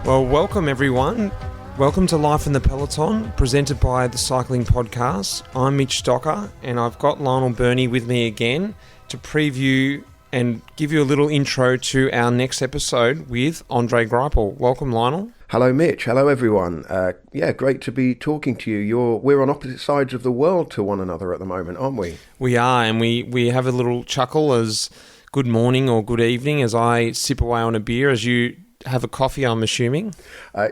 Well, welcome everyone. Welcome to Life in the Peloton, presented by the Cycling Podcast. I'm Mitch Docker, and I've got Lionel Burney with me again to preview and give you a little intro to our next episode with Andre Greipel. Welcome, Lionel. Hello, Mitch. Hello, everyone. Great to be talking to you. We're on opposite sides of the world to one another at the moment, aren't we? We are, and we have a little chuckle as good morning or good evening as I sip away on a beer, as you have a coffee, I'm assuming.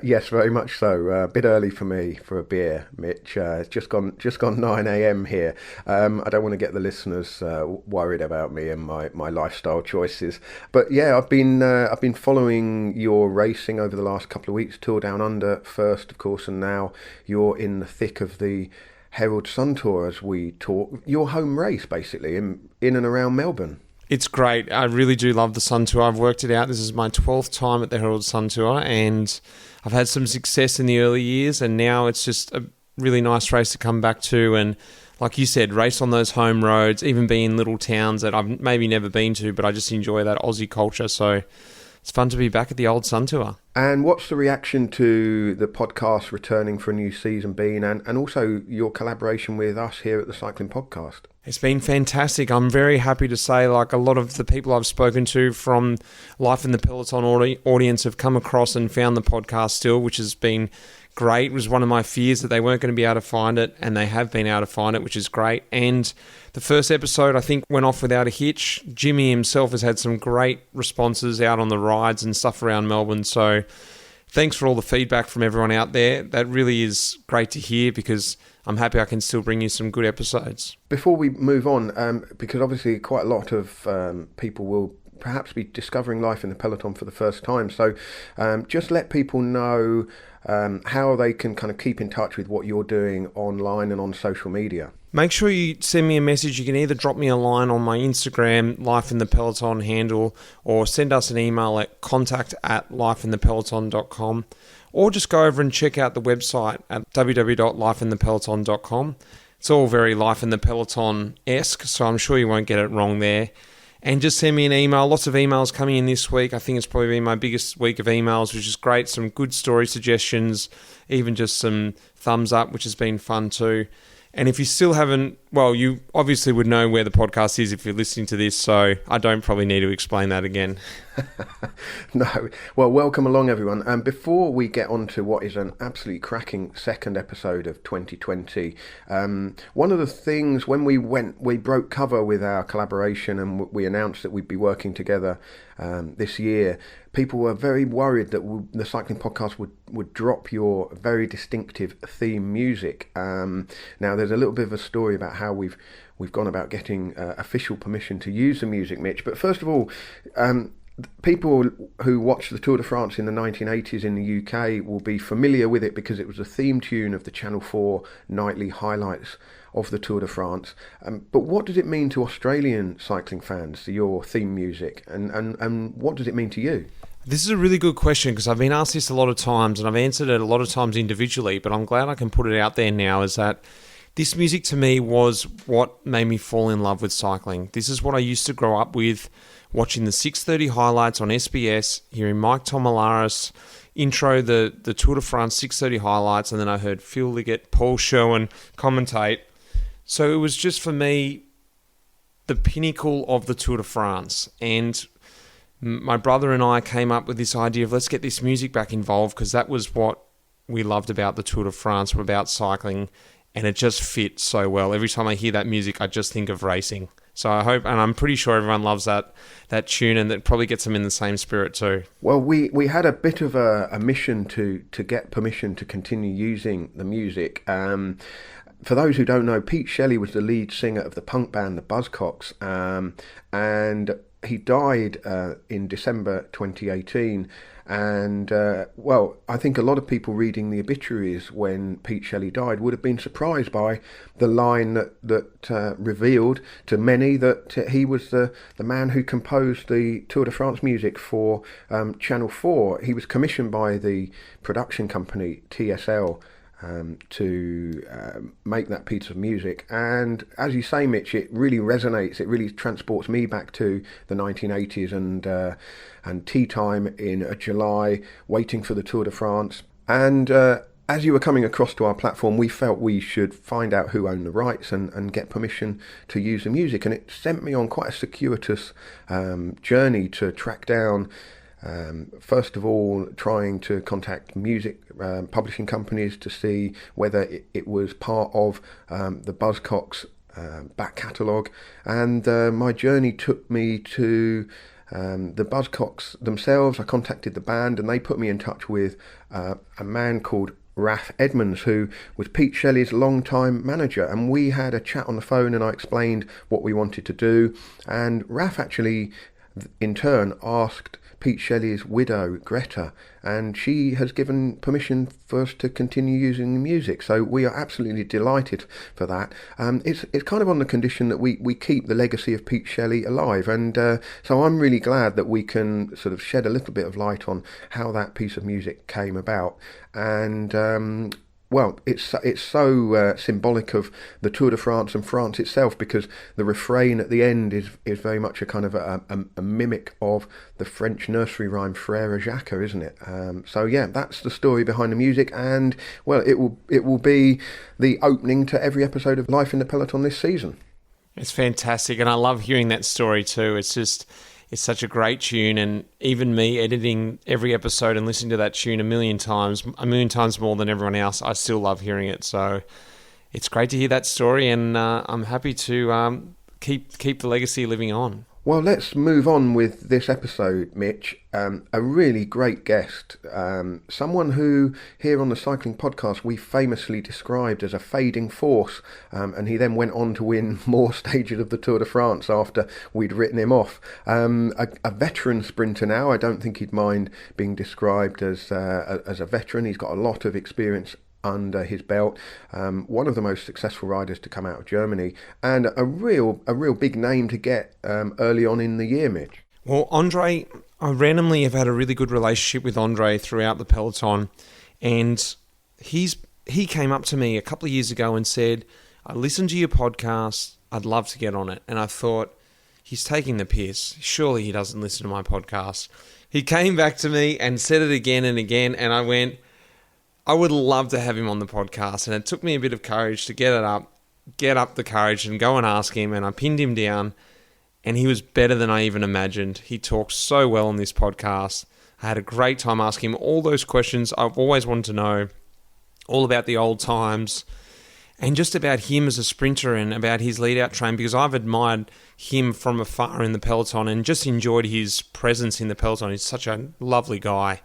Yes, very much so. A bit early for me for a beer, Mitch. It's just gone 9 a.m. here. I don't want to get the listeners worried about me and my lifestyle choices. But yeah, I've been following your racing over the last couple of weeks. Tour Down Under first, of course, and now you're in the thick of the Herald Sun Tour as we talk. Your home race, basically, in and around Melbourne. It's great. I really do love the Sun Tour. I've worked it out. This is my 12th time at the Herald Sun Tour, and I've had some success in the early years, and now it's just a really nice race to come back to. And like you said, race on those home roads, even be in little towns that I've maybe never been to, but I just enjoy that Aussie culture. So it's fun to be back at the old Sun Tour. And what's the reaction to the podcast returning for a new season been, and also your collaboration with us here at the Cycling Podcast? It's been fantastic. I'm very happy to say, like, a lot of the people I've spoken to from Life in the Peloton audience have come across and found the podcast still, which has been great. It was one of my fears that they weren't going to be able to find it, and they have been able to find it, which is great. And the first episode, I think, went off without a hitch. Jimmy himself has had some great responses out on the rides and stuff around Melbourne. So thanks for all the feedback from everyone out there. That really is great to hear, because I'm happy I can still bring you some good episodes. Before we move on, because obviously quite a lot of people will perhaps be discovering Life in the Peloton for the first time. So just let people know how they can kind of keep in touch with what you're doing online and on social media. Make sure you send me a message. You can either drop me a line on my Instagram, Life in the Peloton handle, or send us an email at contact@lifeinthepeloton.com, or just go over and check out the website at www.lifeinthepeloton.com. It's all very Life in the Peloton-esque, so I'm sure you won't get it wrong there. And just send me an email. Lots of emails coming in this week. I think it's probably been my biggest week of emails, which is great. Some good story suggestions, even just some thumbs up, which has been fun too. And if you still haven't, well, you obviously would know where the podcast is if you're listening to this, so I don't probably need to explain that again. No. Well, welcome along, everyone. And before we get on to what is an absolutely cracking second episode of 2020, one of the things when we broke cover with our collaboration and we announced that we'd be working together this year, people were very worried that the Cycling Podcast would drop your very distinctive theme music. Now, there's a little bit of a story about how we've gone about getting official permission to use the music, Mitch. But first of all, people who watched the Tour de France in the 1980s in the UK will be familiar with it because it was a theme tune of the Channel 4 nightly highlights of the Tour de France. But what does it mean to Australian cycling fans, your theme music, and what does it mean to you? This is a really good question, because I've been asked this a lot of times and I've answered it a lot of times individually, but I'm glad I can put it out there now, is that this music to me was what made me fall in love with cycling. This is what I used to grow up with, watching the 6:30 highlights on SBS, hearing Mike Tomalaris intro the Tour de France 6:30 highlights, and then I heard Phil Liggett, Paul Sherwin commentate. So it was just, for me, the pinnacle of the Tour de France. And my brother and I came up with this idea of, let's get this music back involved, because that was what we loved about the Tour de France, about cycling, and it just fit so well. Every time I hear that music, I just think of racing. So I hope, and I'm pretty sure everyone loves that tune, and that probably gets them in the same spirit too. Well, we had a bit of a mission to get permission to continue using the music. For those who don't know, Pete Shelley was the lead singer of the punk band the Buzzcocks, and he died in December 2018. And, I think a lot of people reading the obituaries when Pete Shelley died would have been surprised by the line that revealed to many that he was the man who composed the Tour de France music for Channel 4. He was commissioned by the production company TSL to make that piece of music. And as you say, Mitch, it really resonates. It really transports me back to the 1980s and tea time in July, waiting for the Tour de France. And as you were coming across to our platform, we felt we should find out who owned the rights and get permission to use the music. And it sent me on quite a circuitous journey to track down, first of all, trying to contact music publishing companies to see whether it was part of the Buzzcocks back catalogue. And my journey took me to the Buzzcocks themselves. I contacted the band and they put me in touch with a man called Raf Edmonds, who was Pete Shelley's longtime manager, and we had a chat on the phone and I explained what we wanted to do, and Raf actually in turn asked Pete Shelley's widow Greta, and she has given permission for us to continue using the music, so we are absolutely delighted for that. It's kind of on the condition that we keep the legacy of Pete Shelley alive, and so I'm really glad that we can sort of shed a little bit of light on how that piece of music came about. And well, it's so symbolic of the Tour de France and France itself, because the refrain at the end is very much a kind of a mimic of the French nursery rhyme Frère Jacques, isn't it? So yeah, that's the story behind the music, and well, it will be the opening to every episode of Life in the Peloton this season. It's fantastic, and I love hearing that story too. It's such a great tune, and even me editing every episode and listening to that tune a million times more than everyone else, I still love hearing it. So it's great to hear that story, and I'm happy to keep the legacy living on. Well, let's move on with this episode, Mitch. A really great guest, someone who here on the Cycling Podcast we famously described as a fading force, and he then went on to win more stages of the Tour de France after we'd written him off. A veteran sprinter now. I don't think he'd mind being described as a veteran. He's got a lot of experience under his belt, one of the most successful riders to come out of Germany, and a real big name to get early on in the year, Mitch. Well, Andre, I randomly have had a really good relationship with Andre throughout the Peloton, and he came up to me a couple of years ago and said, I listened to your podcast, I'd love to get on it. And I thought, he's taking the piss. Surely he doesn't listen to my podcast. He came back to me and said it again and again, and I went, I would love to have him on the podcast. And it took me a bit of courage to get up the courage and go and ask him. And I pinned him down, and he was better than I even imagined. He talked so well on this podcast. I had a great time asking him all those questions I've always wanted to know, all about the old times, and just about him as a sprinter and about his lead-out train, because I've admired him from afar in the Peloton and just enjoyed his presence in the Peloton. He's such a lovely guy.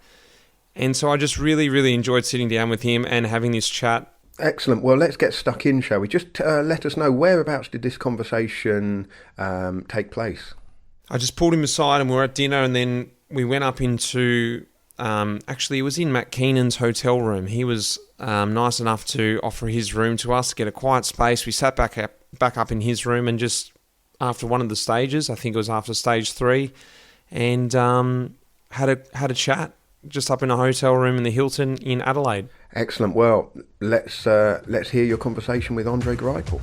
And so I just really, really enjoyed sitting down with him and having this chat. Excellent. Well, let's get stuck in, shall we? Just let us know, whereabouts did this conversation take place? I just pulled him aside and we were at dinner, and then we went up into, actually it was in Matt Keenan's hotel room. He was nice enough to offer his room to us to get a quiet space. We sat back up in his room, and just after one of the stages, I think it was after stage 3, and had a chat. Just up in a hotel room in the Hilton in Adelaide. Excellent. Well, let's hear your conversation with Andre Greipel.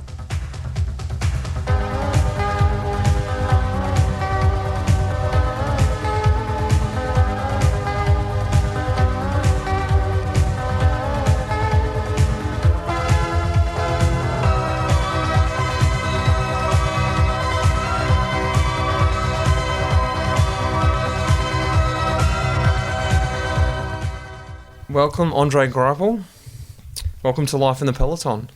Welcome, Andre Greipel. Welcome to Life in the Peloton.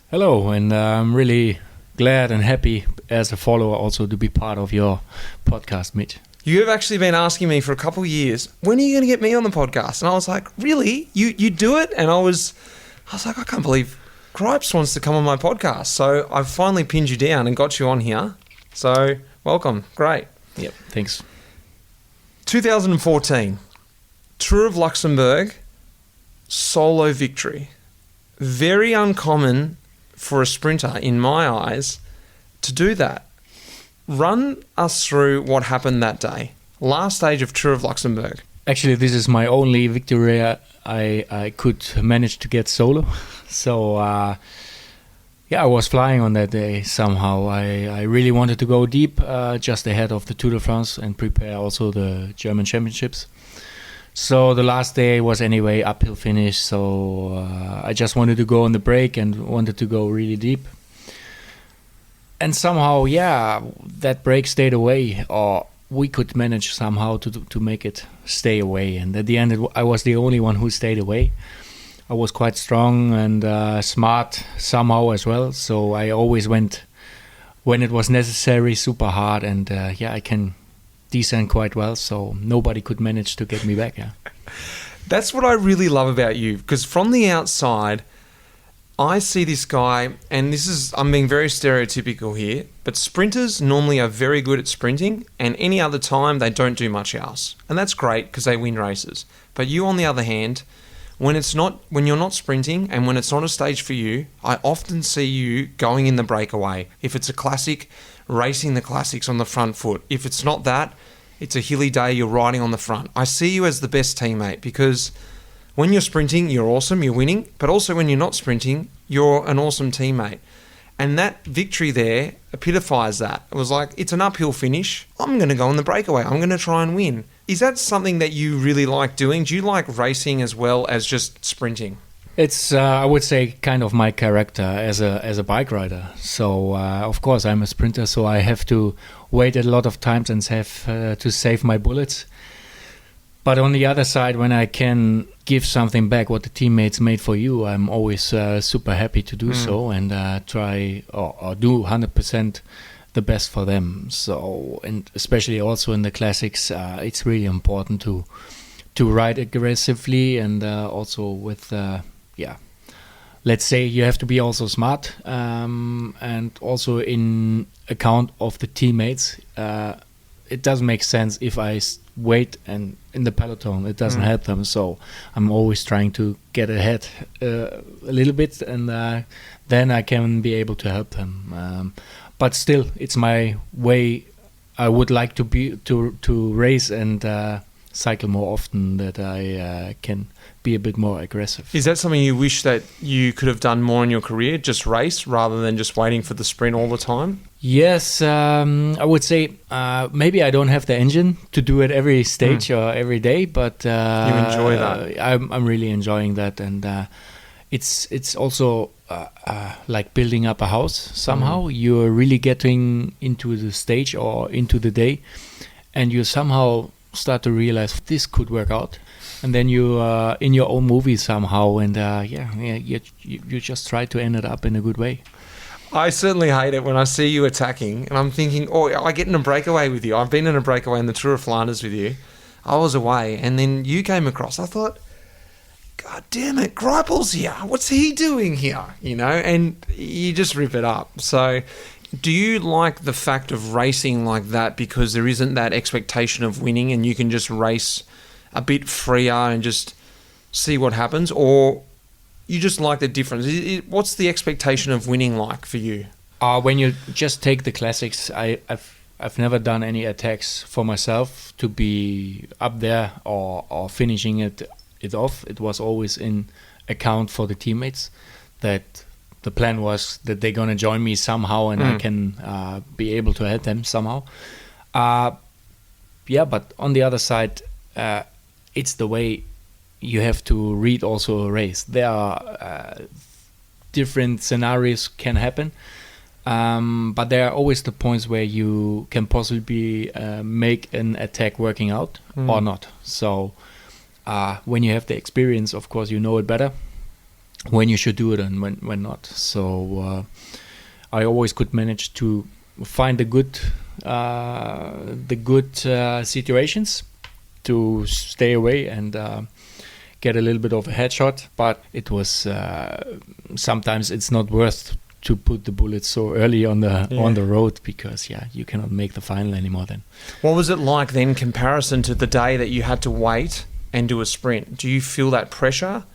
Hello, and I'm really glad and happy as a follower also to be part of your podcast, Mitch. You have actually been asking me for a couple of years, when are you going to get me on the podcast? And I was like, really? You do it? And I was like, I can't believe Gripes wants to come on my podcast. So I finally pinned you down and got you on here. So welcome. Great. Yep, thanks. 2014, Tour of Luxembourg, solo victory. Very uncommon for a sprinter, in my eyes, to do that. Run us through what happened that day. Last stage of Tour of Luxembourg. Actually, this is my only victory I could manage to get solo. So, I was flying on that day somehow. I really wanted to go deep just ahead of the Tour de France and prepare also the German Championships. So the last day was anyway uphill finish. So I just wanted to go on the break and wanted to go really deep. And somehow, that break stayed away, or we could manage somehow to make it stay away. And at the end, I was the only one who stayed away. I was quite strong and smart somehow as well. So I always went when it was necessary, super hard. And I can descend quite well. So nobody could manage to get me back. Yeah. That's what I really love about you, because from the outside, I see this guy, and I'm being very stereotypical here, but sprinters normally are very good at sprinting, and any other time they don't do much else. And that's great because they win races. But you, on the other hand, when you're not sprinting and when it's not a stage for you, I often see you going in the breakaway. If it's a classic, racing the classics on the front foot. If it's not that, it's a hilly day, you're riding on the front. I see you as the best teammate because when you're sprinting, you're awesome, you're winning. But also when you're not sprinting, you're an awesome teammate. And that victory there epitomised that. It was like, it's an uphill finish. I'm going to go in the breakaway. I'm going to try and win. Is that something that you really like doing? Do you like racing as well as just sprinting? It's, I would say, kind of my character as a bike rider. So, of course, I'm a sprinter, so I have to wait a lot of times and have to save my bullets. But on the other side, when I can give something back what the teammates made for you, I'm always super happy to do so and try or do 100% the best for them. So, and especially also in the classics, it's really important to ride aggressively and also with, let's say you have to be also smart and also in account of the teammates. It doesn't make sense if I wait and in the peloton it doesn't help them, so I'm always trying to get ahead a little bit and then I can be able to help them, but still it's my way. I would like to race and cycle more often, that I can be a bit more aggressive. Is that something you wish that you could have done more in your career, just race rather than just waiting for the sprint all the time? Yes, I would say maybe I don't have the engine to do it every stage or every day, but you enjoy that. I'm really enjoying that, and it's also like building up a house somehow. You're really getting into the stage or into the day, and you somehow start to realize this could work out, and then you in your own movie somehow, and you just try to end it up in a good way. I certainly hate it when I see you attacking and I'm thinking, I get in a breakaway with you. I've been in a breakaway in the Tour of Flanders with you. I was away and then you came across. I thought, God damn it, Greipel's here. What's he doing here? And you just rip it up. So do you like the fact of racing like that because there isn't that expectation of winning and you can just race a bit freer and just see what happens? Or you just like the difference? What's the expectation of winning like for you? When you just take the classics, I've never done any attacks for myself to be up there or finishing it off. It was always in account for the teammates, that the plan was that they're going to join me somehow and I can be able to help them somehow. But on the other side, it's the way you have to read also a race. There are different scenarios can happen, but there are always the points where you can possibly make an attack working out or not. So when you have the experience, of course, you know it better when you should do it and when not. So I always could manage to find the good situations to stay away and get a little bit of a headshot, but it was sometimes it's not worth to put the bullets so early on the road because you cannot make the final anymore then. What was it like then, comparison to the day that you had to wait and do a sprint? Do you feel that pressure,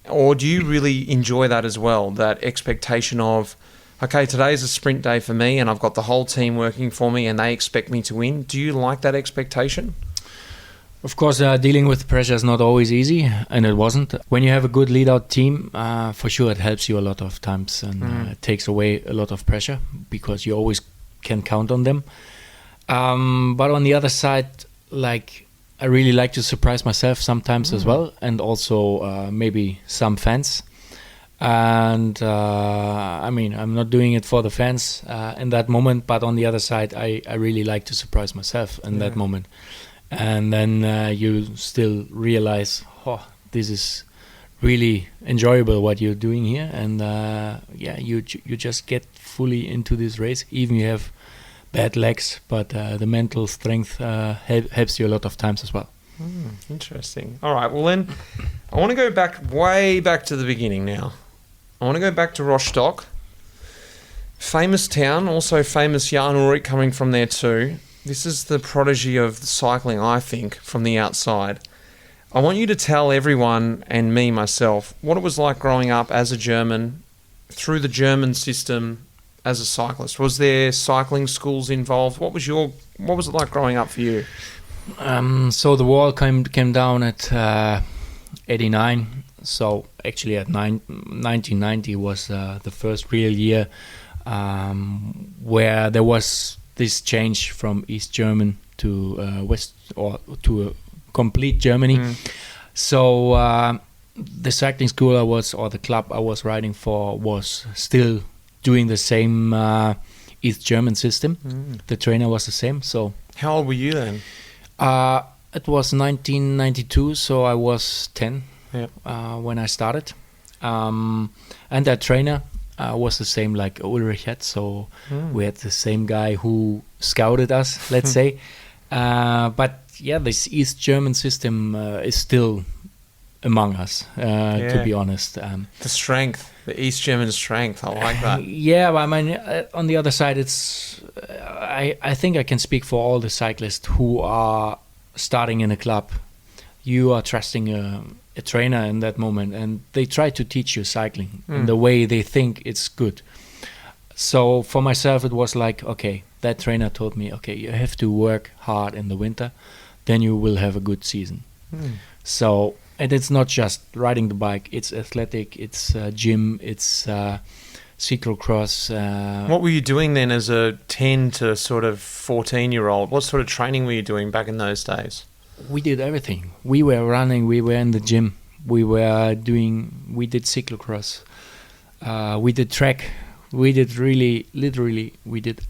or do you really enjoy that as well, that expectation of, okay, today's a sprint day for me and I've got the whole team working for me and they expect me to win? Do you like that expectation? Of course, dealing with pressure is not always easy, and it wasn't. When you have a good lead-out team, for sure it helps you a lot of times, and it takes away a lot of pressure because you always can count on them. But on the other side, like, I really like to surprise myself sometimes as well, and also maybe some fans. And I mean, I'm not doing it for the fans in that moment, but on the other side, I really like to surprise myself in that moment. And then you still realize, oh, this is really enjoyable what you're doing here, and you just get fully into this race. Even you have bad legs, but the mental strength helps you a lot of times as well. Interesting. All right. Well, then I want to go way back to the beginning now. I want to go back to Rostock. Famous town, also famous Jan Ullrich coming from there too. This is the prodigy of cycling, I think, from the outside. I want you to tell everyone, and me, myself, what it was like growing up as a German, through the German system as a cyclist. Was there cycling schools involved? What was it like growing up for you? So the wall came down at 89. So actually at 1990 was the first real year where there was this change from East German to West, or to a complete Germany. So the cycling school the club I was riding for was still doing the same East German system. The trainer was the same. So how old were you then? It was 1992, so I was 10 when I started. And that trainer was the same like Ulrich had, so we had the same guy who scouted us, let's say. But yeah, this East German system is still among us, to be honest. The strength, the East German strength, I like that. Yeah, I mean, on the other side, it's I think I can speak for all the cyclists who are starting in a club. You are trusting a trainer in that moment, and they try to teach you cycling in the way they think it's good. So for myself, it was like, okay, that trainer told me, okay, you have to work hard in the winter, then you will have a good season. So, and it's not just riding the bike, it's athletic, it's gym, it's cyclocross. What were you doing then as a 10 to sort of 14-year-old? What sort of training were you doing back in those days? We did everything. We were running, we were in the gym, we did cyclocross, we did track, we did literally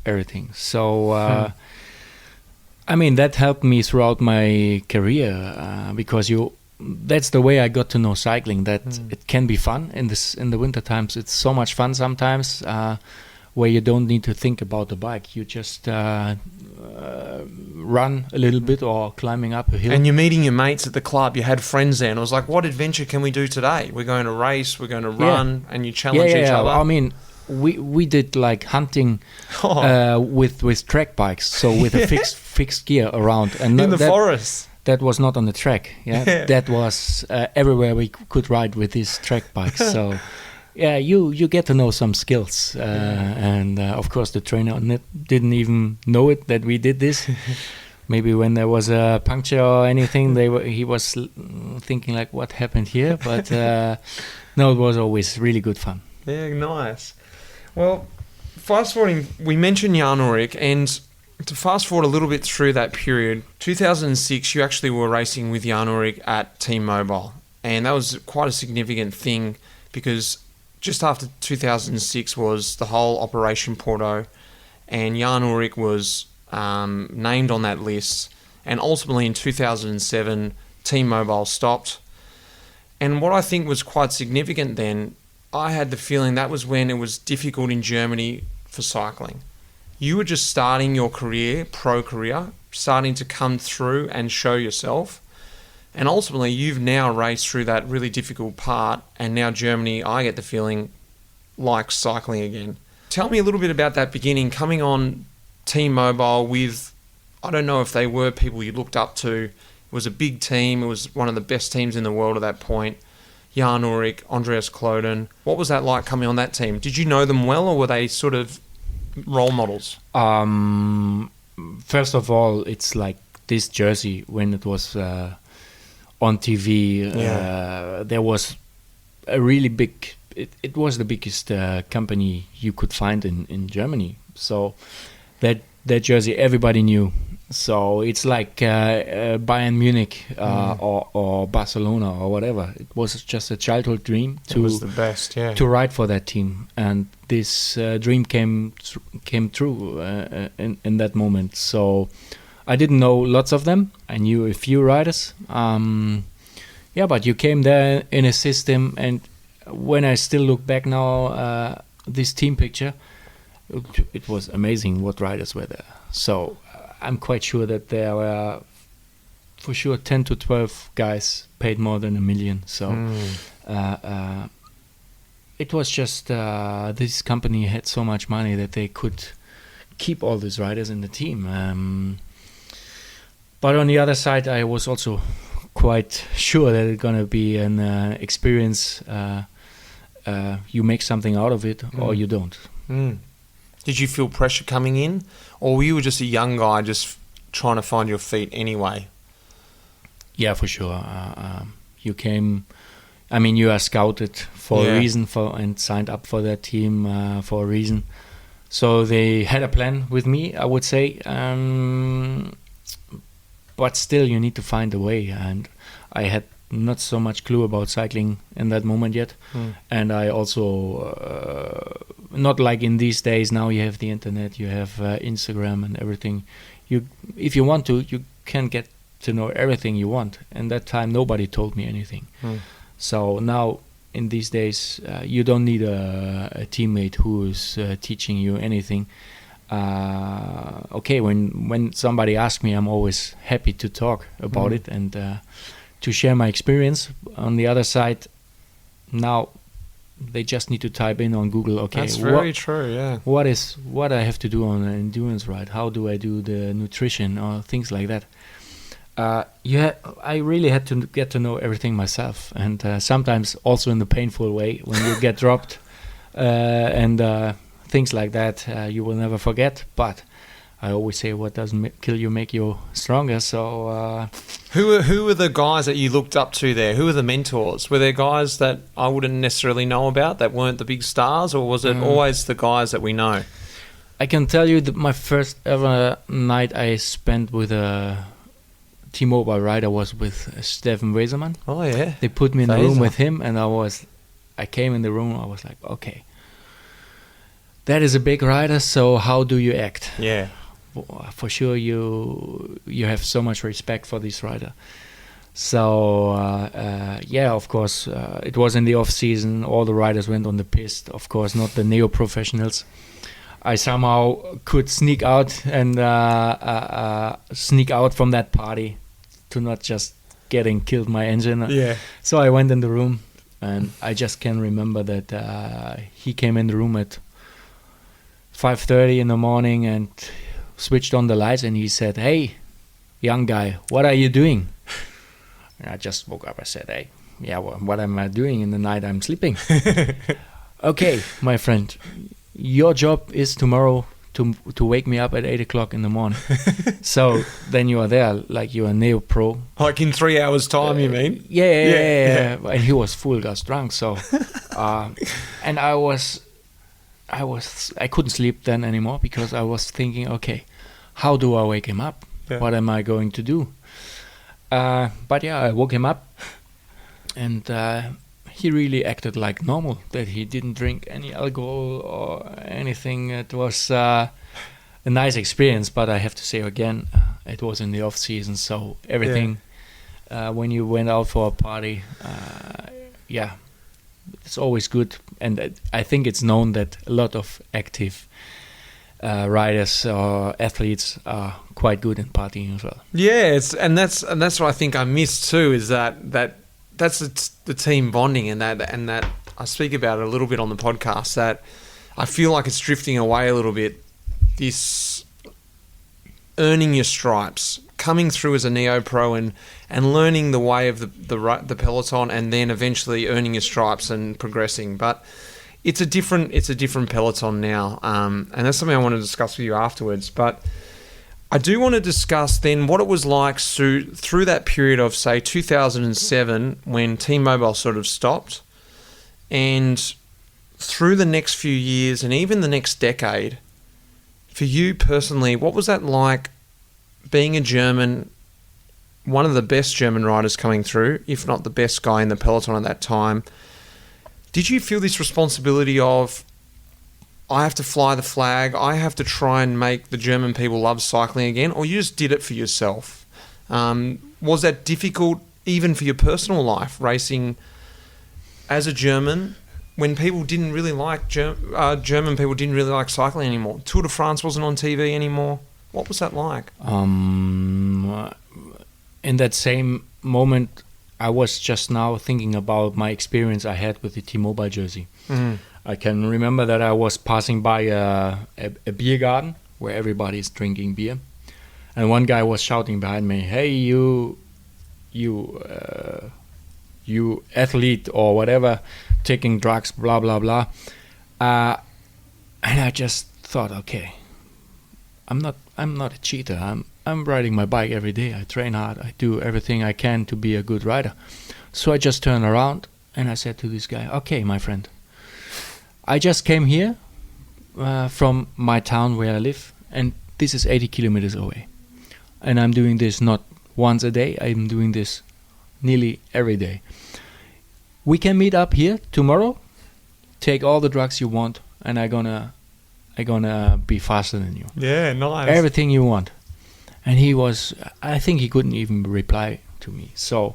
everything. So, I mean, that helped me throughout my career because that's the way I got to know cycling, that it can be fun in the winter times. It's so much fun sometimes where you don't need to think about the bike. You just run a little bit or climbing up a hill. And you're meeting your mates at the club. You had friends there, and it was like, what adventure can we do today? We're going to race, we're going to run, and you challenge each other. I mean, we did like hunting with track bikes, so with a fixed gear around. And in the forest. That was not on the track. Yeah. That was everywhere we could ride with these track bikes. So yeah, you get to know some skills, and of course the trainer didn't even know it that we did this. Maybe when there was a puncture or anything, he was thinking like, what happened here? But no, it was always really good fun. Yeah, nice. Well, fast forwarding, we mentioned Jan Ullrich, and to fast forward a little bit through that period, 2006, you actually were racing with Jan Ullrich at Team Mobile, and that was quite a significant thing because just after 2006 was the whole Operation Porto, and Jan Ullrich was named on that list, and ultimately in 2007, Team Mobile stopped. And what I think was quite significant then, I had the feeling that was when it was difficult in Germany for cycling. You were just starting your career, pro career, starting to come through and show yourself. And ultimately, you've now raced through that really difficult part, and now Germany, I get the feeling, likes cycling again. Tell me a little bit about that beginning, coming on Team Mobile with, I don't know if they were people you looked up to. It was a big team. It was one of the best teams in the world at that point. Jan Ullrich, Andreas Kloden. What was that like coming on that team? Did you know them well, or were they sort of role models? First of all, it's like this jersey when it was on TV. There was a really big. It was the biggest company you could find in Germany. So that jersey everybody knew. So it's like Bayern Munich or Barcelona or whatever. It was just a childhood dream It was the best, to ride for that team, and this dream came true in that moment. So I didn't know lots of them. I knew a few riders. But you came there in a system, and when I still look back now, this team picture, it was amazing what riders were there. So I'm quite sure that there were for sure 10 to 12 guys paid more than $1 million. So it was just this company had so much money that they could keep all these riders in the team. But on the other side, I was also quite sure that it's going to be an experience. You make something out of it or you don't. Did you feel pressure coming in, or were you just a young guy just trying to find your feet anyway? Yeah, for sure. You came. I mean, you are scouted for a reason, and signed up for that team for a reason. So they had a plan with me, I would say. But still, you need to find a way. And I had not so much clue about cycling in that moment yet. And I also, not like in these days, now you have the internet, you have Instagram and everything. If you want to, you can get to know everything you want. And that time, nobody told me anything. So now, in these days, you don't need a teammate who is teaching you anything. When somebody asks me, I'm always happy to talk about it and to share my experience. On the other side, now they just need to type in on Google. Okay, that's very true. Yeah. What I have to do on an endurance ride? How do I do the nutrition or things like that? I really had to get to know everything myself, and sometimes also in the painful way when you get dropped and things like that. You will never forget. But I always say, what doesn't kill you make you stronger. So who were the guys that you looked up to there? Who were the mentors? Were there guys that I wouldn't necessarily know about that weren't the big stars, or was it always the guys that we know? I can tell you that my first ever night I spent with a T-Mobile rider was with Steffen Wesermann. Oh yeah. They put me in the room with him, and I came in the room. I was like, okay, that is a big rider. So how do you act? Yeah. For sure, you have so much respect for this rider. So of course, it was in the off season. All the riders went on the piste. Of course, not the neo-professionals. I somehow could sneak out and sneak out from that party to not just getting killed my engine. Yeah. So I went in the room, and I just can remember that he came in the room at 5:30 in the morning and switched on the lights, and he said, "Hey, young guy, what are you doing?" And I just woke up. I said, "Hey, yeah, what am I doing in the night? I'm sleeping." "Okay, my friend, your job is tomorrow to wake me up at 8 o'clock in the morning." So then you are there, like you are neo-pro. Like in 3 hours' time, you mean? Yeah. And he was full gas drunk. So, and I couldn't sleep then anymore because I was thinking, okay, how do I wake him up? Yeah. What am I going to do? But yeah, I woke him up, and he really acted like normal, that he didn't drink any alcohol or anything. It was a nice experience, but I have to say again, it was in the off season, so everything, when you went out for a party, it's always good. And I think it's known that a lot of active riders or athletes are quite good in partying as well. Yeah, that's what I think I missed too, is that's the team bonding, and that I speak about it a little bit on the podcast, that I feel like it's drifting away a little bit. This earning your stripes, coming through as a neo-pro and learning the way of the peloton, and then eventually earning your stripes and progressing. But it's a different peloton now, and that's something I want to discuss with you afterwards. But I do want to discuss then what it was like through that period of, say, 2007 when T-Mobile sort of stopped, and through the next few years and even the next decade. For you personally, what was that like being a German, one of the best German riders coming through, if not the best guy in the peloton at that time? Did you feel this responsibility of, I have to fly the flag, I have to try and make the German people love cycling again, or you just did it for yourself? Was that difficult even for your personal life, racing as a German, when people didn't really like, German people didn't really like cycling anymore? Tour de France wasn't on TV anymore. What was that like? In that same moment, I was just now thinking about my experience I had with the T-Mobile jersey. Mm. I can remember that I was passing by a beer garden where everybody is drinking beer, and one guy was shouting behind me, "Hey, you athlete or whatever, taking drugs, blah blah blah." And I just thought, okay, I'm not a cheater. I'm riding my bike every day. I train hard. I do everything I can to be a good rider. So I just turned around and I said to this guy, "Okay, my friend, I just came here from my town where I live, and this is 80 kilometers away. And I'm doing this not once a day, I'm doing this nearly every day. We can meet up here tomorrow, take all the drugs you want, and I'm gonna be faster than you. Yeah, nice. Everything you want." And I think he couldn't even reply to me. So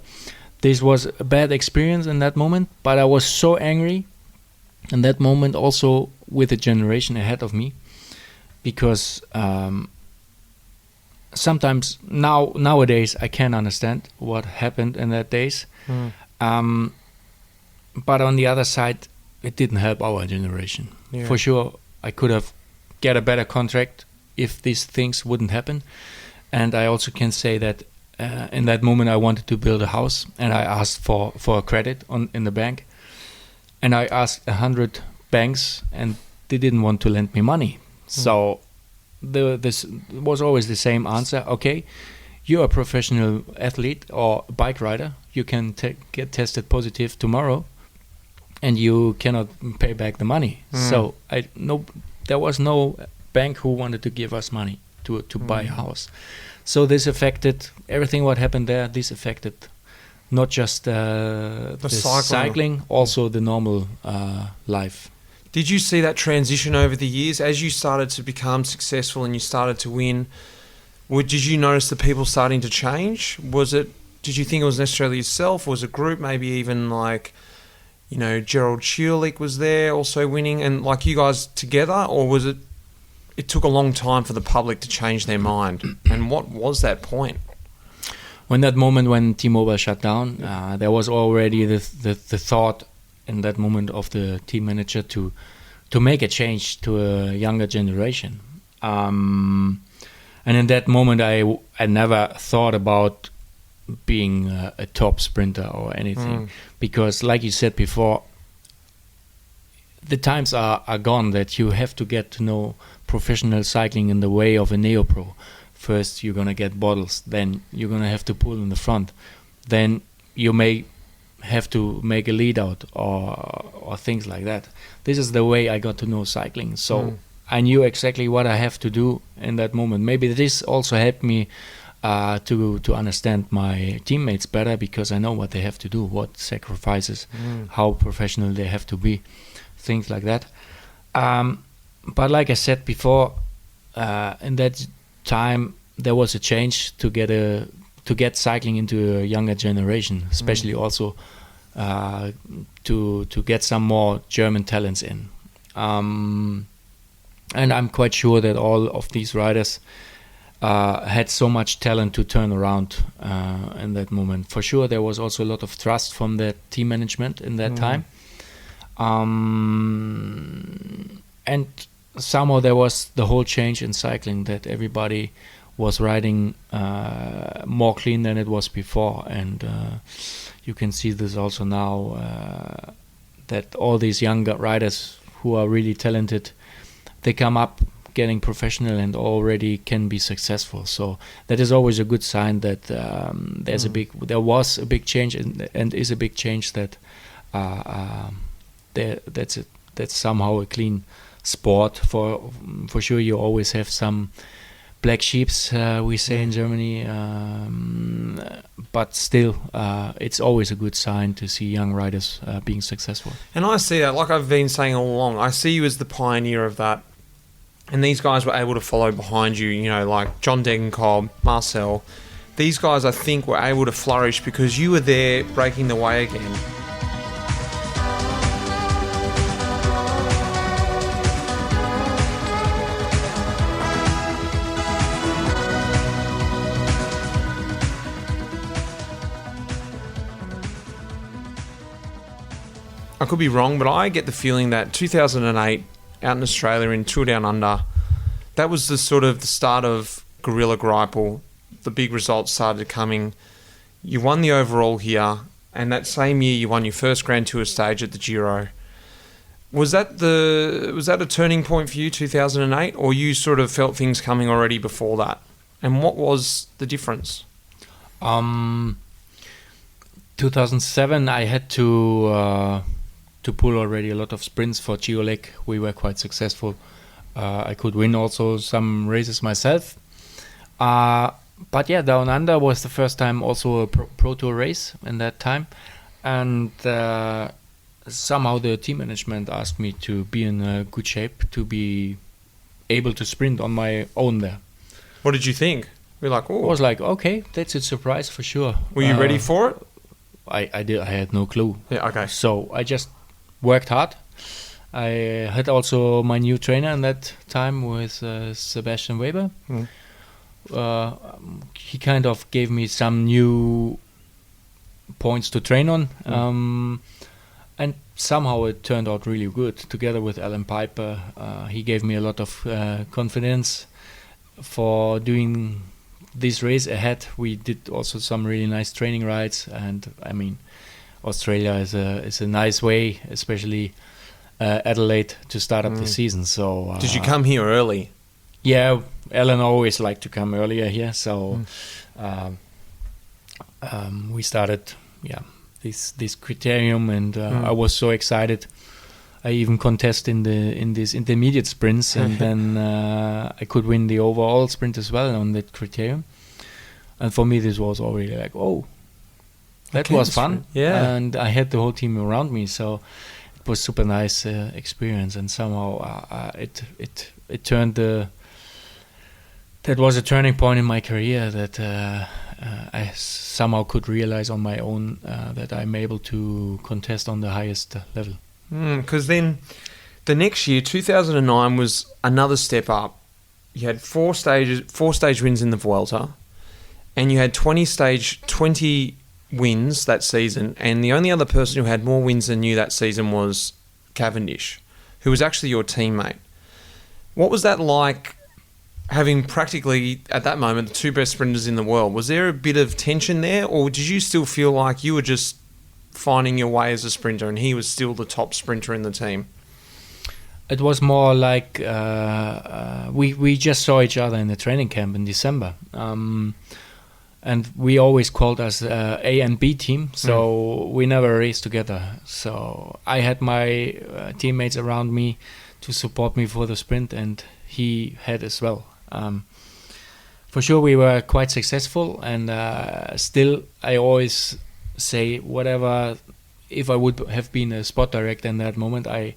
this was a bad experience in that moment, but I was so angry in that moment also with the generation ahead of me, because sometimes nowadays I can understand what happened in that days. But on the other side, it didn't help our generation. Yeah. For sure, I could have get a better contract if these things wouldn't happen. And I also can say that in that moment I wanted to build a house, and I asked for a credit in the bank. And I asked 100 banks, and they didn't want to lend me money. So this was always the same answer. Okay, you're a professional athlete or bike rider. You can get tested positive tomorrow, and you cannot pay back the money. So there was no bank who wanted to give us money to buy a house. So this affected everything what happened there. This affected not just the cycling, also the normal life. Did you see that transition over the years as you started to become successful and you started to win? Did you notice the people starting to change? Did you think it was necessarily yourself, or was it a group, maybe even like, Gerald Schulich was there also winning, and like you guys together, or was it took a long time for the public to change their mind? And what was that point? When that moment when T-Mobile shut down, there was already the thought in that moment of the team manager to make a change to a younger generation. And in that moment, I never thought about being a top sprinter or anything, because like you said before, the times are gone that you have to get to know professional cycling in the way of a neo-pro. First, you're going to get bottles. Then you're going to have to pull in the front. Then you may have to make a lead out or things like that. This is the way I got to know cycling. So I knew exactly what I have to do in that moment. Maybe this also helped me to understand my teammates better, because I know what they have to do, what sacrifices, how professional they have to be, things like that. But like I said before, in that time there was a change to get cycling into a younger generation, especially also to get some more German talents in. And I'm quite sure that all of these riders had so much talent to turn around in that moment. For sure, there was also a lot of trust from the team management in that time. And somehow there was the whole change in cycling, that everybody was riding more clean than it was before. And you can see this also now, that all these younger riders who are really talented, they come up getting professional and already can be successful. So that is always a good sign that there was a big change and is a big change that that's somehow a clean sport. For sure, you always have some black sheeps, we say in Germany, but still, it's always a good sign to see young riders being successful. And I see that, like I've been saying all along, I see you as the pioneer of that. And these guys were able to follow behind you, you know, like John Degenkolb, Marcel. These guys, I think, were able to flourish because you were there breaking the way again. I could be wrong, but I get the feeling that 2008 out in Australia in Tour Down Under, that was the sort of the start of Guerrilla Greipel. The big results started coming. You won the overall here, and that same year you won your first Grand Tour stage at the Giro. Was that a turning point for you, 2008, or you sort of felt things coming already before that? And what was the difference? 2007, I had to pull already a lot of sprints for Geolec. We were quite successful. I could win also some races myself. But yeah, Down Under was the first time also a Pro Tour race in that time. And somehow the team management asked me to be in good shape to be able to sprint on my own there. What did you think? You're like, oh. I was like, okay, that's a surprise for sure. Were you ready for it? I had no clue. Yeah, okay. So I just worked hard. I had also my new trainer in that time with Sebastian Weber. He kind of gave me some new points to train on, and somehow it turned out really good. Together with Alan Piper, he gave me a lot of confidence for doing this race ahead. We did also some really nice training rides, and I mean, Australia is a nice way, especially Adelaide, to start up the season. So did you come here early? Yeah, Alan always liked to come earlier here, so we started this criterium, and I was so excited. I even contest in these intermediate sprints, and then I could win the overall sprint as well on that criterium. And for me, this was already like, oh, that was fun. Yeah. And I had the whole team around me, so it was super nice experience. And somehow it turned that was a turning point in my career that I somehow could realize on my own that I'm able to contest on the highest level. Because then the next year, 2009, was another step up. You had four stage wins in the Vuelta, and you had 20 wins that season, and the only other person who had more wins than you that season was Cavendish, who was actually your teammate. What was that like, having practically, at that moment, the two best sprinters in the world? Was there a bit of tension there, or did you still feel like you were just finding your way as a sprinter and he was still the top sprinter in the team? It was more like we just saw each other in the training camp in December. And we always called us A and B team, so we never raced together. So I had my teammates around me to support me for the sprint, and he had as well. For sure, we were quite successful, and still I always say, whatever, if I would have been a sport director in that moment, I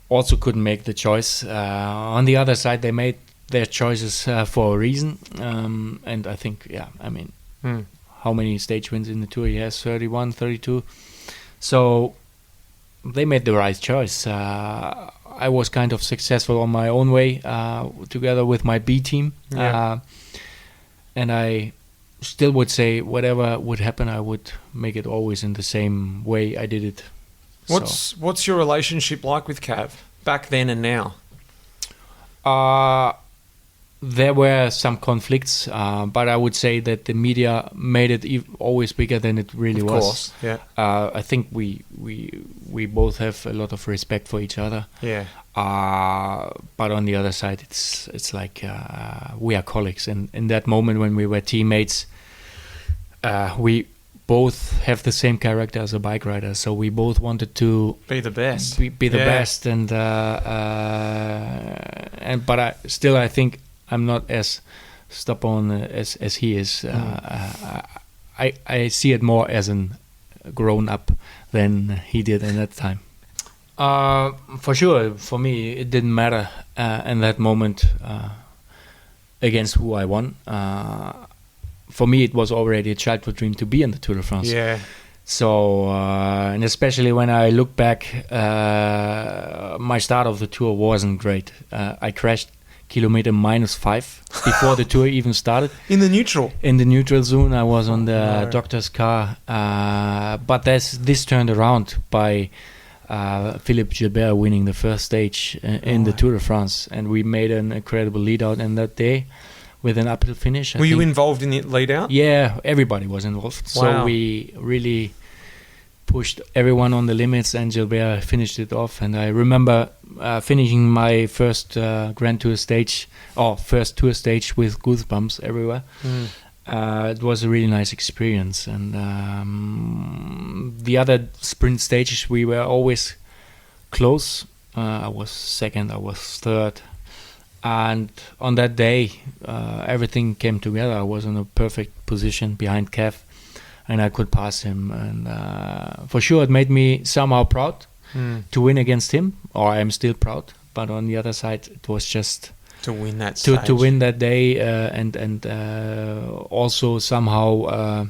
also couldn't make the choice. On the other side, they made their choices for a reason, and I think, how many stage wins in the Tour? He has 31, 32. So they made the right choice. I was kind of successful on my own way, together with my B team, and I still would say whatever would happen, I would make it always in the same way I did it. What's your relationship like with Cav back then and now? there were some conflicts, but I would say that the media made it always bigger than it really Of was. course, yeah. I think we both have a lot of respect for each other. Yeah. But on the other side, it's like we are colleagues, and in that moment when we were teammates, we both have the same character as a bike rider, so we both wanted to Be the best. be the best, and but I think I'm not as stubborn as he is. I see it more as a grown up than he did in that time. For sure, for me, it didn't matter in that moment against who I won. For me, it was already a childhood dream to be in the Tour de France. Yeah. So, and especially when I look back, my start of the tour wasn't great. I crashed kilometer -5 before the tour even started. In the neutral. In the neutral zone, I was on the doctor's car. But this turned around by Philippe Gilbert winning the first stage in the Tour de France. And we made an incredible lead out in that day with an uphill finish. Were you involved in the lead out? Yeah, everybody was involved. Wow. So we really pushed everyone on the limits, and Gilbert finished it off. And I remember finishing my first Grand Tour stage, first tour stage with goosebumps everywhere. It was a really nice experience. And the other sprint stages, we were always close. I was second, I was third. And on that day, everything came together. I was in a perfect position behind Kev, and I could pass him. And for sure, it made me somehow proud to win against him, or I'm still proud. But on the other side, it was just to win that stage. to win that day, and also somehow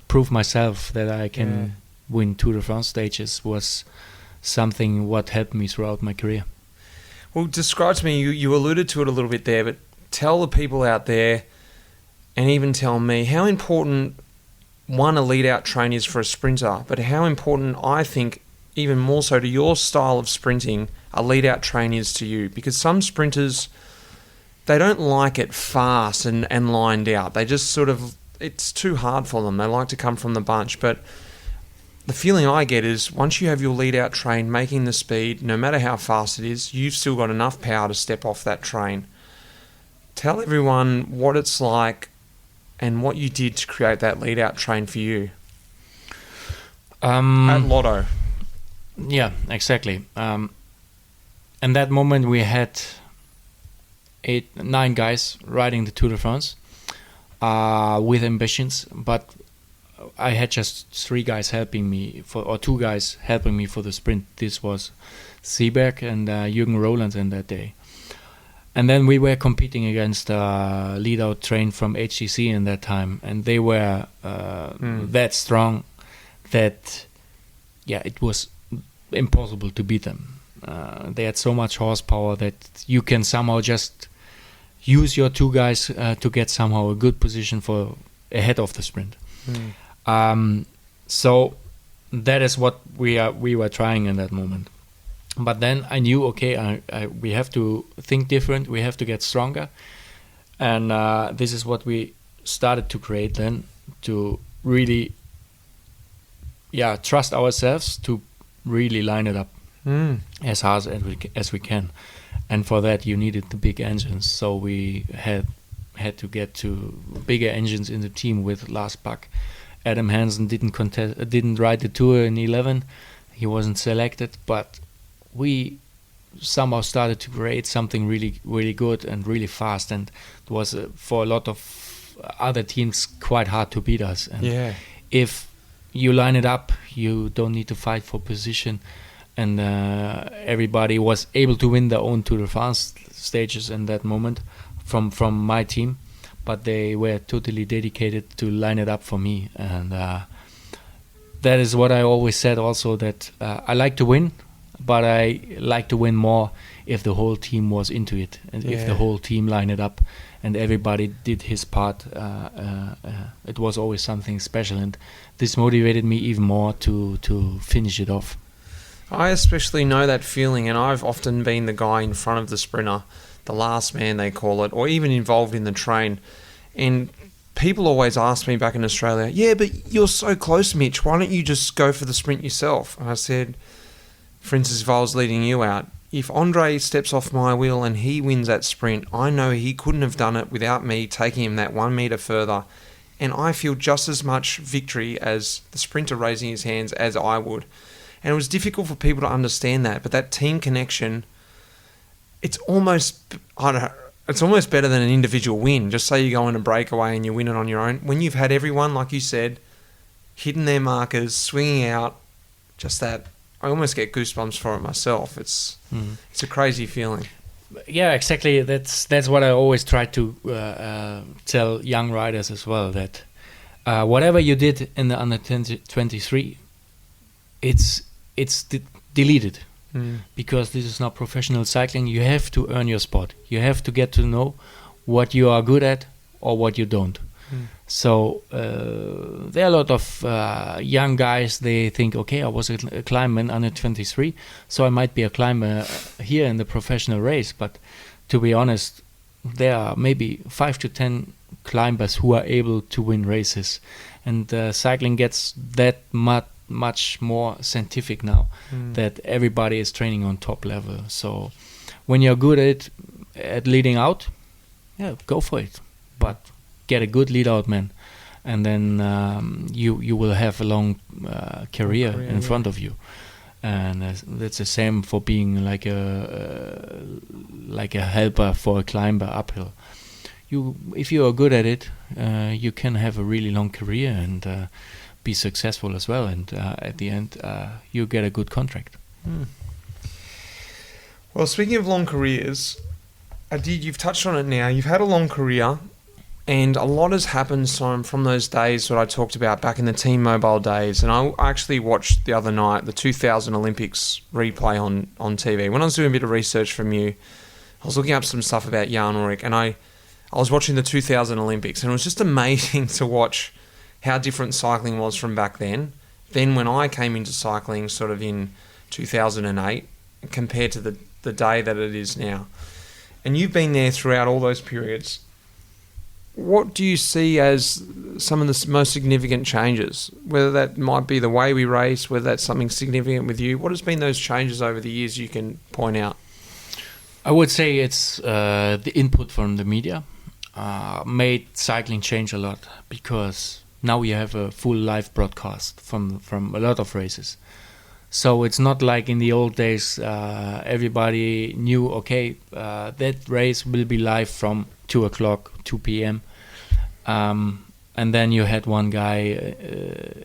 prove myself that I can win Tour de France stages was something what helped me throughout my career. Well, describe to me, you alluded to it a little bit there, but tell the people out there, and even tell me, how important, one, a lead-out train is for a sprinter, but how important, I think, even more so to your style of sprinting, a lead-out train is to you. Because some sprinters, they don't like it fast and lined out. They just sort of, it's too hard for them. They like to come from the bunch, but the feeling I get is once you have your lead-out train making the speed, no matter how fast it is, you've still got enough power to step off that train. Tell everyone what it's like and what you did to create that lead-out train for you. At Lotto. Yeah, exactly. In that moment, we had 9 guys riding the Tour de France with ambitions, but I had just 3 guys helping me or 2 guys helping me for the sprint. This was Seeberg and Jürgen Roland in that day. And then we were competing against a lead-out train from HTC in that time, and they were that strong that, it was impossible to beat them. They had so much horsepower that you can somehow just use your 2 guys to get somehow a good position for ahead of the sprint. So that is what we were trying in that moment. But then I knew, okay, we have to think different. We have to get stronger, and this is what we started to create then, to really, trust ourselves to really line it up as hard as we can. And for that, you needed the big engines. So we had to get to bigger engines in the team with Lars Bak. Adam Hansen didn't ride the Tour in 11. He wasn't selected, but we somehow started to create something really, really good and really fast. And it was for a lot of other teams quite hard to beat us. And if you line it up, you don't need to fight for position. And everybody was able to win their own Tour de France stages in that moment from my team. But they were totally dedicated to line it up for me. And that is what I always said also, that I like to win, but I like to win more if the whole team was into it, and if the whole team lined it up and everybody did his part. It was always something special, and this motivated me even more to finish it off. I especially know that feeling, and I've often been the guy in front of the sprinter, the last man they call it, or even involved in the train. And people always ask me back in Australia, yeah, but you're so close, Mitch, why don't you just go for the sprint yourself? And I said, for instance, if I was leading you out, if Andre steps off my wheel and he wins that sprint, I know he couldn't have done it without me taking him that 1 metre further. And I feel just as much victory as the sprinter raising his hands as I would. And it was difficult for people to understand that, but that team connection, it's almost better than an individual win. Just say you go in a breakaway and you win it on your own. When you've had everyone, like you said, hitting their markers, swinging out, just that, I almost get goosebumps for it myself. It's a crazy feeling. Yeah, exactly. That's what I always try to tell young riders as well, that whatever you did in the under 23, it's deleted, because this is not professional cycling. You have to earn your spot. You have to get to know what you are good at or what you don't. So there are a lot of young guys, they think, okay, I was a climber in under 23, so I might be a climber here in the professional race. But to be honest, there are maybe 5 to 10 climbers who are able to win races. And cycling gets that much more scientific now, that everybody is training on top level. So when you're good at leading out, yeah, go for it. But get a good lead out man, and then you will have a long career in front of you. And that's the same for being like a helper for a climber uphill. If you are good at it, you can have a really long career and be successful as well, and at the end you get a good contract. Well, speaking of long careers, you've touched on it now. You've had a long career, and a lot has happened from those days that I talked about back in the Team Mobile days. And I actually watched the other night the 2000 Olympics replay on TV. When I was doing a bit of research from you, I was looking up some stuff about Jan Ullrich, and I was watching the 2000 Olympics, and it was just amazing to watch how different cycling was from back then. Then when I came into cycling sort of in 2008 compared to the day that it is now. And you've been there throughout all those periods. What do you see as some of the most significant changes? Whether that might be the way we race, whether that's something significant with you. What has been those changes over the years you can point out? I would say it's the input from the media made cycling change a lot, because now we have a full live broadcast from a lot of races. So it's not like in the old days, everybody knew, okay, that race will be live from 2 p.m. And then you had one guy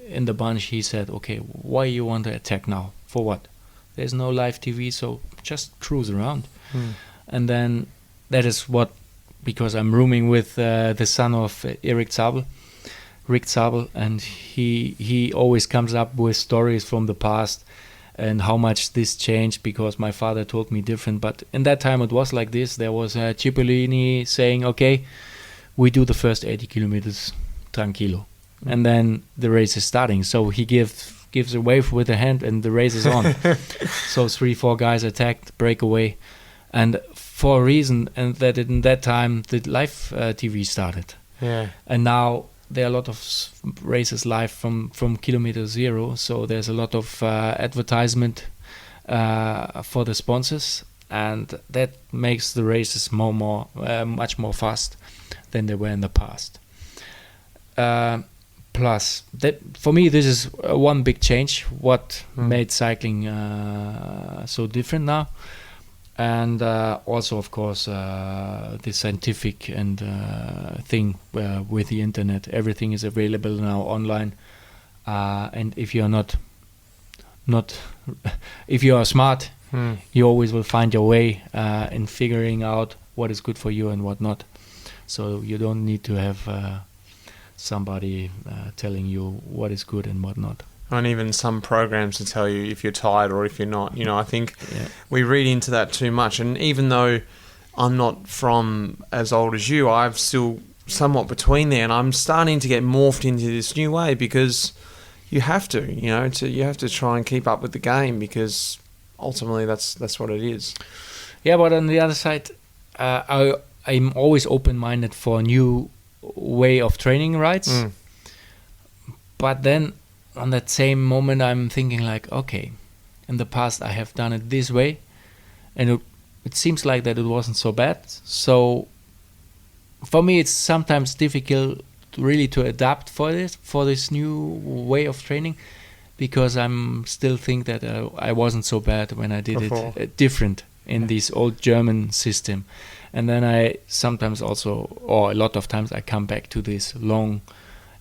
in the bunch, he said, okay, why you want to attack now? For what? There's no live TV, so just cruise around. And then that is what, because I'm rooming with the son of Rick Zabel, and he always comes up with stories from the past and how much this changed, because my father told me different. But in that time it was like this. There was Cipollini saying, okay, we do the first 80 kilometers tranquilo, and then the race is starting. So he gives a wave with the hand and the race is on. So 3-4 guys attacked, breakaway, and for a reason, and that in that time the live TV started. Yeah. And now there are a lot of races live from kilometer zero, so there's a lot of advertisement for the sponsors, and that makes the races much more fast than they were in the past. Plus, that for me, this is one big change. What made cycling so different now, and also, of course, the scientific and thing with the internet. Everything is available now online, and if you're not if you are smart, you always will find your way in figuring out what is good for you and what not. So you don't need to have somebody telling you what is good and what not. And even some programs to tell you if you're tired or if you're not. You know, I think we read into that too much. And even though I'm not from as old as you, I'm still somewhat between there. And I'm starting to get morphed into this new way because, you have to, you have to try and keep up with the game, because ultimately that's what it is. Yeah, but on the other side, I'm always open-minded for a new way of training, right? But then on that same moment, I'm thinking like, okay, in the past I have done it this way, and it seems like that it wasn't so bad. So for me, it's sometimes difficult really to adapt for this new way of training, because I'm still think that I wasn't so bad when I did it different in this old German system. And then I sometimes also, or a lot of times, I come back to this long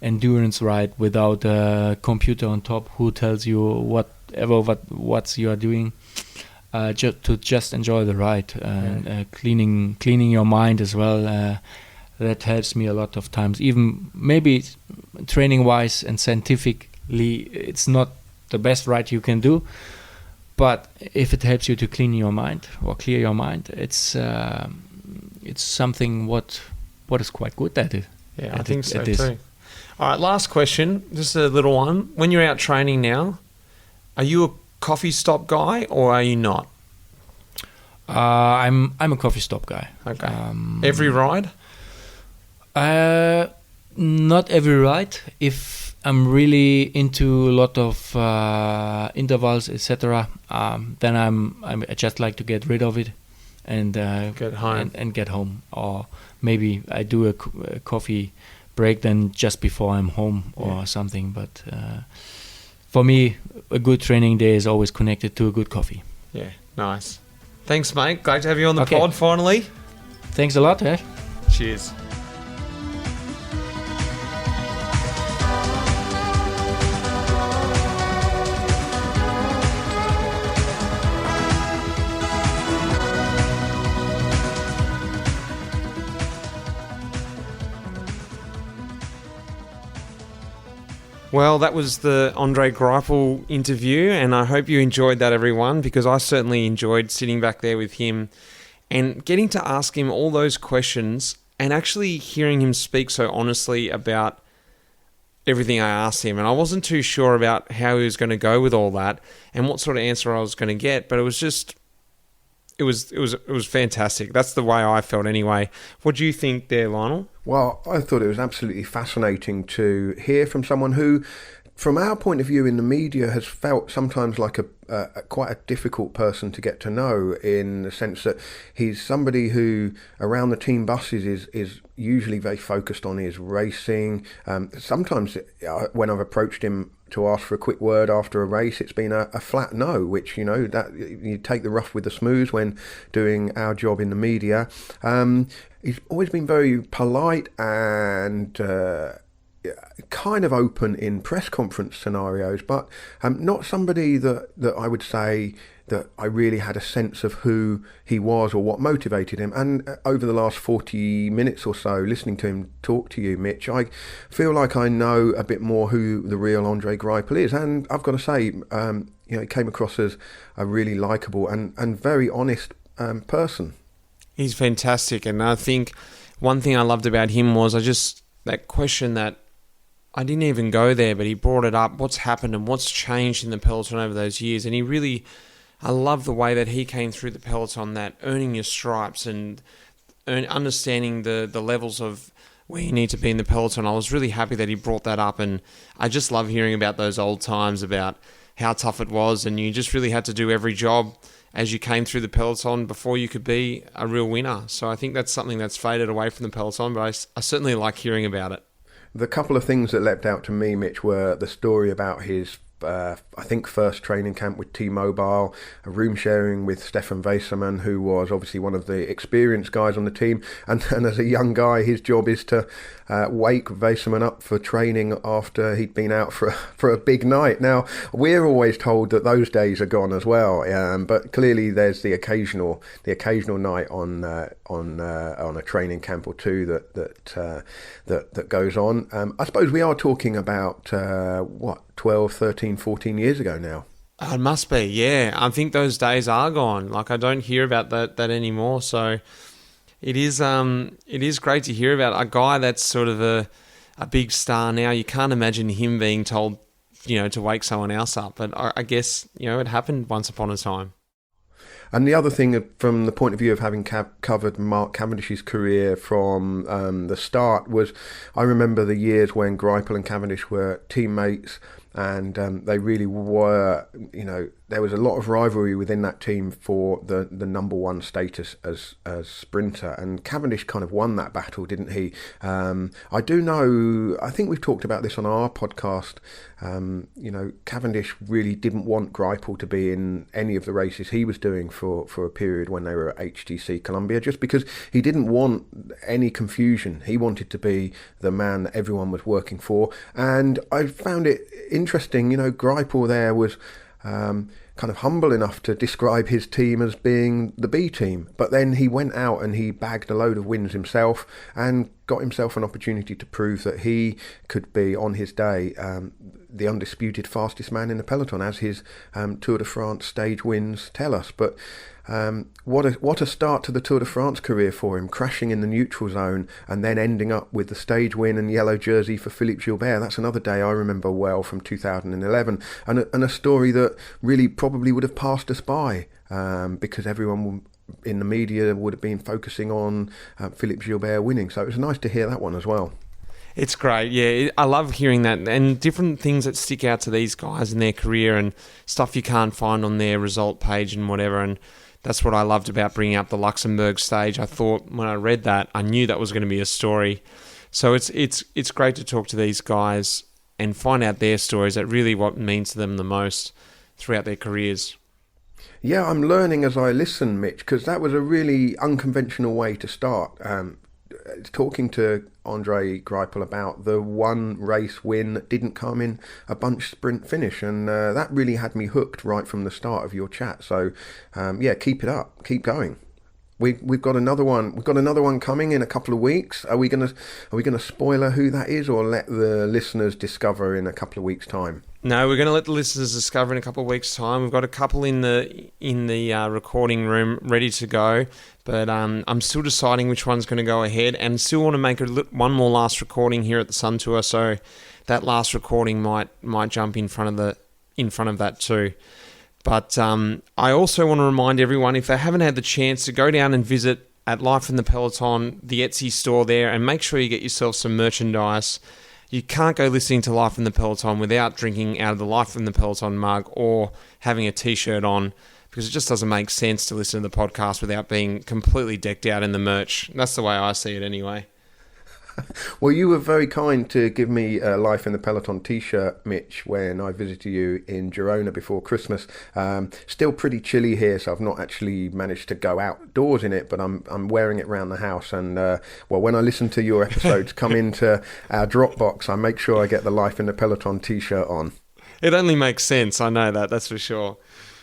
endurance ride without a computer on top who tells you what you are doing, just enjoy the ride, cleaning your mind as well. That helps me a lot of times. Even maybe training wise and scientifically, it's not the best ride you can do, but if it helps you to clean your mind or clear your mind, it's something what is quite good at it. Yeah, I think so too. All right, last question, just a little one. When you're out training now, are you a coffee stop guy or are you not? I'm a coffee stop guy. Okay. Every ride? Not every ride. If I'm really into a lot of intervals, etc., then I just like to get rid of it and get home and get home. Or maybe I do a coffee break then just before I'm home or something. But for me, a good training day is always connected to a good coffee. Yeah, nice. Thanks, mate. Great to have you on the pod finally. Thanks a lot. Cheers. Well, that was the Andre Greipel interview, and I hope you enjoyed that, everyone, because I certainly enjoyed sitting back there with him and getting to ask him all those questions and actually hearing him speak so honestly about everything I asked him. And I wasn't too sure about how he was going to go with all that and what sort of answer I was going to get, but it was just... It was fantastic. That's the way I felt anyway. What do you think there, Lionel? Well, I thought it was absolutely fascinating to hear from someone who, from our point of view in the media, has felt sometimes like a quite a difficult person to get to know, in the sense that he's somebody who around the team buses is usually very focused on his racing. Sometimes when I've approached him to ask for a quick word after a race, it's been a flat no, which, that you take the rough with the smooth when doing our job in the media. He's always been very polite and kind of open in press conference scenarios, but not somebody that I would say that I really had a sense of who he was or what motivated him. And over the last 40 minutes or so, listening to him talk to you, Mitch, I feel like I know a bit more who the real Andre Greipel is. And I've got to say, he came across as a really likeable and very honest person. He's fantastic. And I think one thing I loved about him was that question that I didn't even go there, but he brought it up, what's happened and what's changed in the Peloton over those years. And I love the way that he came through the Peloton, that earning your stripes and understanding the levels of where you need to be in the Peloton. I was really happy that he brought that up, and I just love hearing about those old times, about how tough it was, and you just really had to do every job as you came through the Peloton before you could be a real winner. So I think that's something that's faded away from the Peloton, but I certainly like hearing about it. The couple of things that leapt out to me, Mitch, were the story about his first training camp with T-Mobile, a room sharing with Stefan Weissermann, who was obviously one of the experienced guys on the team. And as a young guy, his job is to wake Weissermann up for training after he'd been out for a big night. Now, we're always told that those days are gone as well, but clearly there's the occasional night on a training camp or two that goes on. I suppose we are talking about 12, 13, 14 years ago now. It must be, yeah. I think those days are gone. Like, I don't hear about that anymore. So it is great to hear about a guy that's sort of a big star now. You can't imagine him being told to wake someone else up. But I guess, it happened once upon a time. And the other thing, from the point of view of having covered Mark Cavendish's career from the start, was I remember the years when Greipel and Cavendish were teammates, and they really were, there was a lot of rivalry within that team for the number one status as sprinter, and Cavendish kind of won that battle, didn't he? I think we've talked about this on our podcast. Cavendish really didn't want Greipel to be in any of the races he was doing for a period when they were at HTC Columbia, just because he didn't want any confusion. He wanted to be the man that everyone was working for, and I found it interesting. Greipel there was kind of humble enough to describe his team as being the B team, but then he went out and he bagged a load of wins himself and got himself an opportunity to prove that he could be, on his day, the undisputed fastest man in the peloton, as his Tour de France stage wins tell us. But what a start to the Tour de France career for him, crashing in the neutral zone and then ending up with the stage win and yellow jersey for Philippe Gilbert. That's another day I remember well from 2011, and a story that really probably would have passed us by because everyone in the media would have been focusing on Philippe Gilbert winning. So it was nice to hear that one as well. It's great, yeah. I love hearing that, and different things that stick out to these guys in their career and stuff you can't find on their result page and whatever. And that's what I loved about bringing up the Luxembourg stage. I thought when I read that, I knew that was going to be a story. So it's great to talk to these guys and find out their stories, that really what means to them the most throughout their careers. Yeah, I'm learning as I listen, Mitch, because that was a really unconventional way to start. Talking to Andre Greipel about the one race win that didn't come in a bunch sprint finish, and that really had me hooked right from the start of your chat. So keep it up, keep going. We've got another one. We've got another one coming in a couple of weeks. Are we gonna spoiler who that is, or let the listeners discover in a couple of weeks' time? No, we're going to let the listeners discover in a couple of weeks' time. We've got a couple in the recording room ready to go, but I'm still deciding which one's going to go ahead, and still want to make one more last recording here at the Sun Tour. So that last recording might jump in front of that too. But I also want to remind everyone, if they haven't had the chance, to go down and visit at Life in the Peloton, the Etsy store there, and make sure you get yourself some merchandise. You can't go listening to Life in the Peloton without drinking out of the Life in the Peloton mug or having a T-shirt on, because it just doesn't make sense to listen to the podcast without being completely decked out in the merch. That's the way I see it anyway. Well, you were very kind to give me a Life in the Peloton T-shirt, Mitch, when I visited you in Girona before Christmas. Still pretty chilly here, so I've not actually managed to go outdoors in it, but I'm wearing it around the house. And when I listen to your episodes come into our Dropbox, I make sure I get the Life in the Peloton T-shirt on. It only makes sense. I know that's for sure.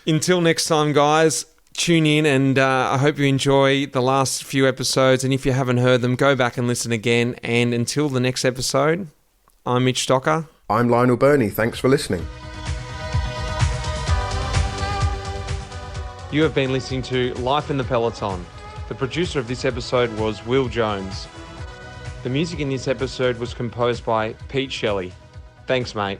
Until next time, guys. Tune in, and I hope you enjoy the last few episodes, and if you haven't heard them, go back and listen again. And until the next episode, I'm Mitch Docker. I'm Lionel Burney. Thanks for listening. You have been listening to Life in the Peloton. The producer of this episode was Will Jones. The music in this episode was composed by Pete Shelley. Thanks, mate.